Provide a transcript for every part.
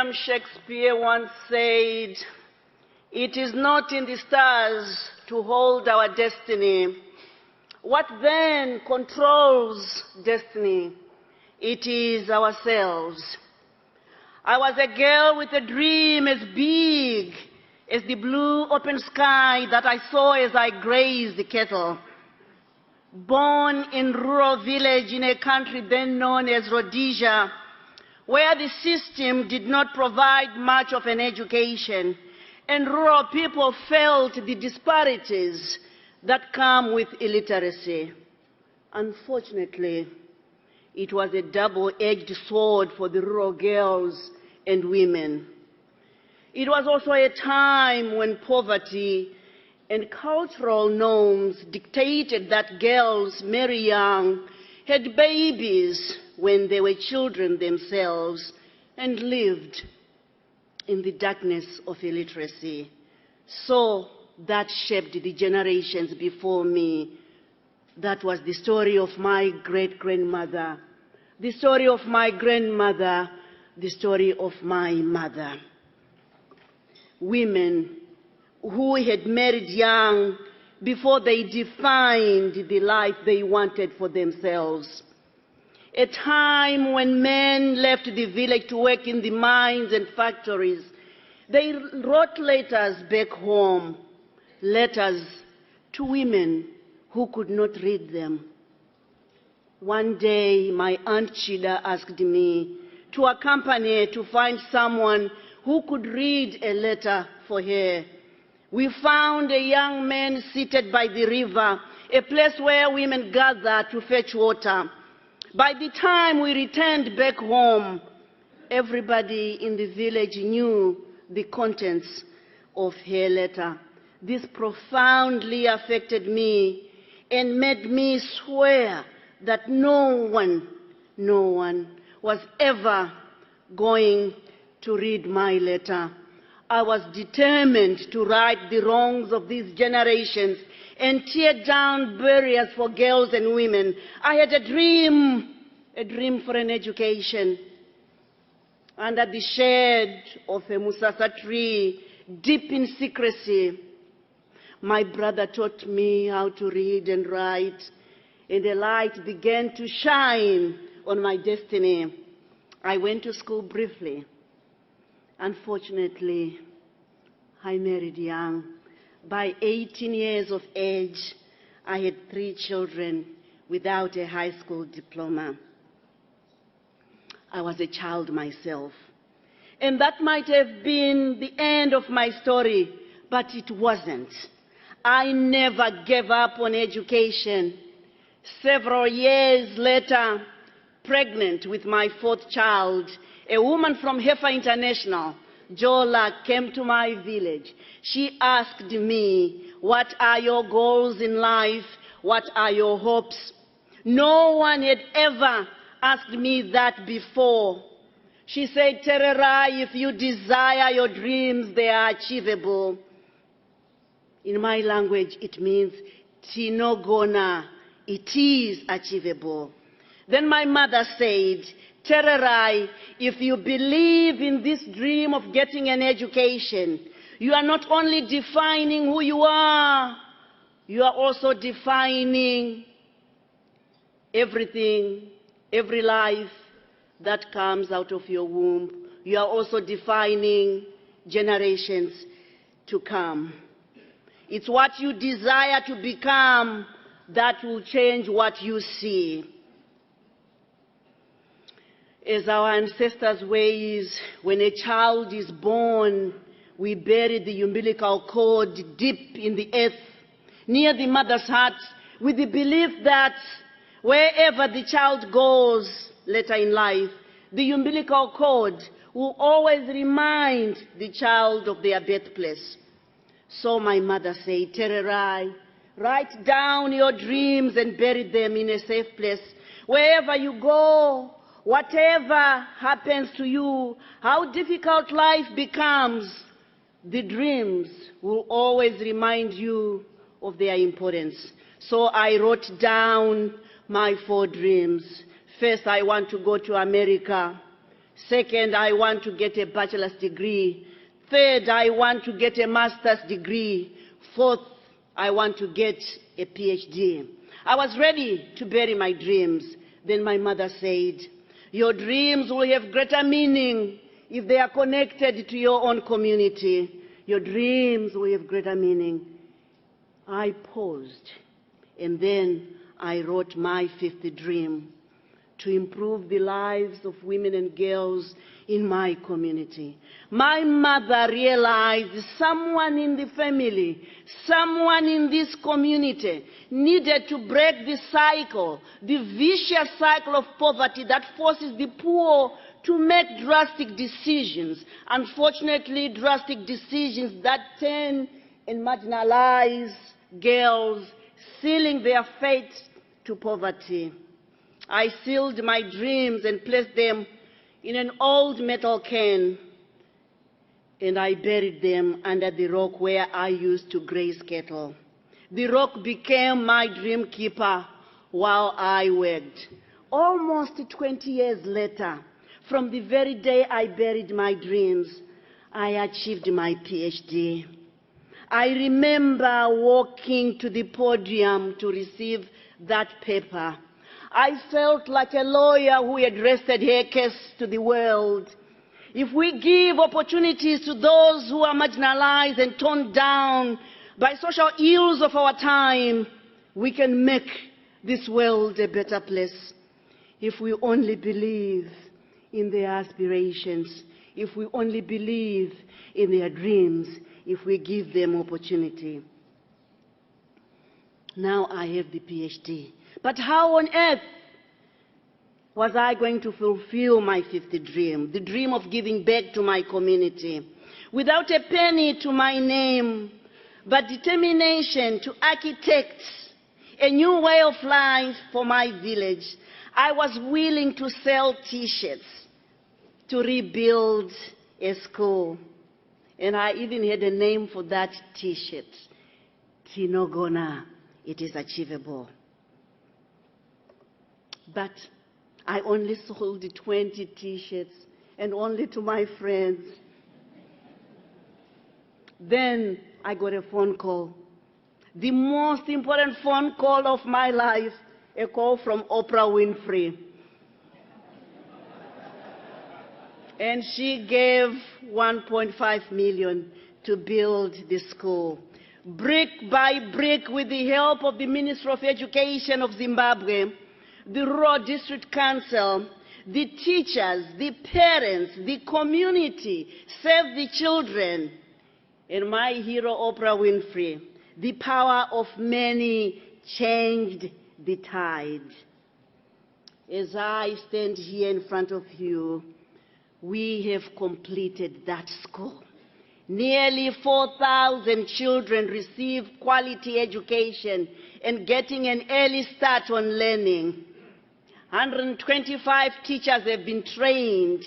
William Shakespeare once said, "It is not in the stars to hold our destiny. What then controls destiny? It is ourselves." I was a girl with a dream as big as the blue open sky that I saw as I grazed the cattle. Born in rural village in a country then known as Rhodesia, where the system did not provide much of an education, and rural people felt the disparities that come with illiteracy. Unfortunately, it was a double-edged sword for the rural girls and women. It was also a time when poverty and cultural norms dictated that girls marry young, had babies when they were children themselves, and lived in the darkness of illiteracy. So that shaped the generations before me. That was the story of my great-grandmother, the story of my grandmother, the story of my mother. Women who had married young before they defined the life they wanted for themselves. A time when men left the village to work in the mines and factories. They wrote letters back home, letters to women who could not read them. One day, my Aunt Chida asked me to accompany her to find someone who could read a letter for her. We found a young man seated by the river, a place where women gather to fetch water. By the time we returned back home, everybody in the village knew the contents of her letter. This profoundly affected me and made me swear that no one was ever going to read my letter. I was determined to right the wrongs of these generations and tear down barriers for girls and women. I had a dream for an education. Under the shade of a musasa tree, deep in secrecy, my brother taught me how to read and write, and a light began to shine on my destiny. I went to school briefly. Unfortunately, I married young. By 18 years of age, I had 3 children without a high school diploma. I was a child myself. And that might have been the end of my story, but it wasn't. I never gave up on education. Several years later, pregnant with my 4th child, a woman from Heifer International, Jola, came to my village. She asked me, "What are your goals in life? What are your hopes?" No one had ever asked me that before. She said, "Tererai, if you desire your dreams, they are achievable." In my language, it means tinogona. It is achievable. Then my mother said, "Tererai, if you believe in this dream of getting an education, you are not only defining who you are also defining everything, every life that comes out of your womb. You are also defining generations to come. It's what you desire to become that will change what you see." As our ancestors' ways, when a child is born, we bury the umbilical cord deep in the earth, near the mother's heart, with the belief that wherever the child goes later in life, the umbilical cord will always remind the child of their birthplace. So my mother said, "Tererai, write down your dreams and bury them in a safe place. Wherever you go, whatever happens to you, how difficult life becomes, the dreams will always remind you of their importance." So I wrote down my 4 dreams. First, I want to go to America Second, I want to get a bachelor's degree. Third, I want to get a master's degree. Fourth, I want to get a PhD. I was ready to bury my dreams. Then my mother said, your dreams will have greater meaning if they are connected to your own community. Your dreams will have greater meaning. I paused, and then I wrote my fifth dream: to improve the lives of women and girls in my community. My mother realized someone in the family, someone in this community needed to break the cycle, the vicious cycle of poverty that forces the poor to make drastic decisions. Unfortunately, drastic decisions that turn and marginalize girls, sealing their fate to poverty. I sealed my dreams and placed them in an old metal can, and I buried them under the rock where I used to graze cattle. The rock became my dream keeper while I worked. Almost 20 years later, from the very day I buried my dreams, I achieved my PhD. I remember walking to the podium to receive that paper. I felt like a lawyer who had rested her case to the world. If we give opportunities to those who are marginalized and torn down by social ills of our time, we can make this world a better place. If we only believe in their aspirations, if we only believe in their dreams, if we give them opportunity. Now I have the PhD. But how on earth was I going to fulfill my fifth dream, the dream of giving back to my community, without a penny to my name, but determination to architect a new way of life for my village? I was willing to sell T-shirts to rebuild a school. And I even had a name for that T-shirt, Tinogona. It is achievable. But I only sold 20 T-shirts, and only to my friends. Then I got a phone call, the most important phone call of my life, a call from Oprah Winfrey. And she gave $1.5 million to build the school. Brick by brick, with the help of the Ministry of Education of Zimbabwe, the Rural District Council, the teachers, the parents, the community, Save the Children, and my hero Oprah Winfrey, the power of many changed the tide. As I stand here in front of you, we have completed that school. Nearly 4,000 children receive quality education and getting an early start on learning. 125 teachers have been trained,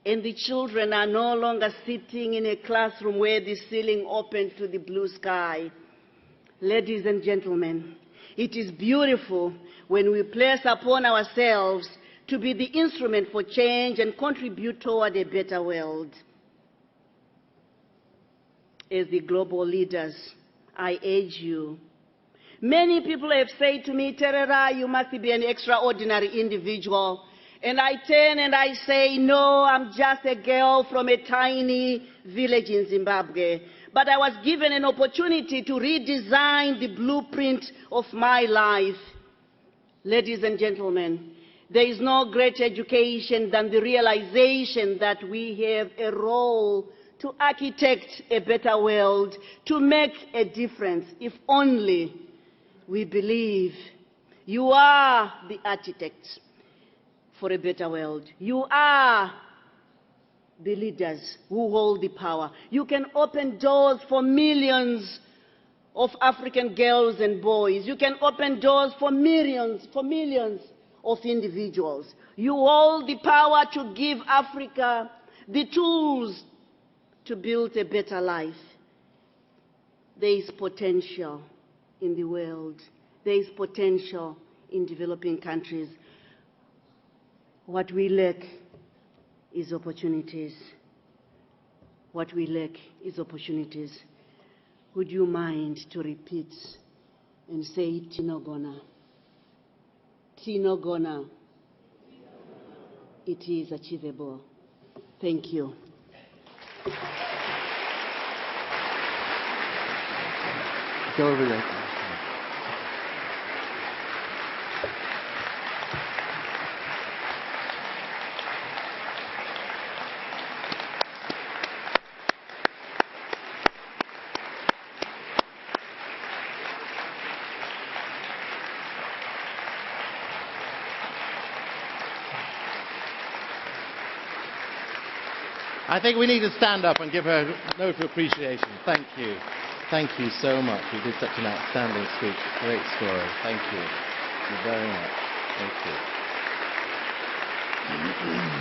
and the children are no longer sitting in a classroom where the ceiling opened to the blue sky. Ladies and gentlemen, it is beautiful when we place upon ourselves to be the instrument for change and contribute toward a better world. As the global leaders, I urge you. Many people have said to me, Tererai, you must be an extraordinary individual. And I turn and I say, no, I'm just a girl from a tiny village in Zimbabwe. But I was given an opportunity to redesign the blueprint of my life. Ladies and gentlemen, there is no greater education than the realization that we have a role to architect a better world, to make a difference, if only we believe. You are the architects for a better world. You are the leaders who hold the power. You can open doors for millions of African girls and boys. You can open doors for millions of individuals. You hold the power to give Africa the tools to build a better life. There is potential in the world. There is potential in developing countries. What we lack is opportunities. What we lack is opportunities. Would you mind to repeat and say Tinogona? Tinogona. It is achievable. Thank you. Go over there. I think we need to stand up and give her a note of appreciation. Thank you. Thank you so much. You did such an outstanding speech. Great story. Thank you. Thank you very much. Thank you.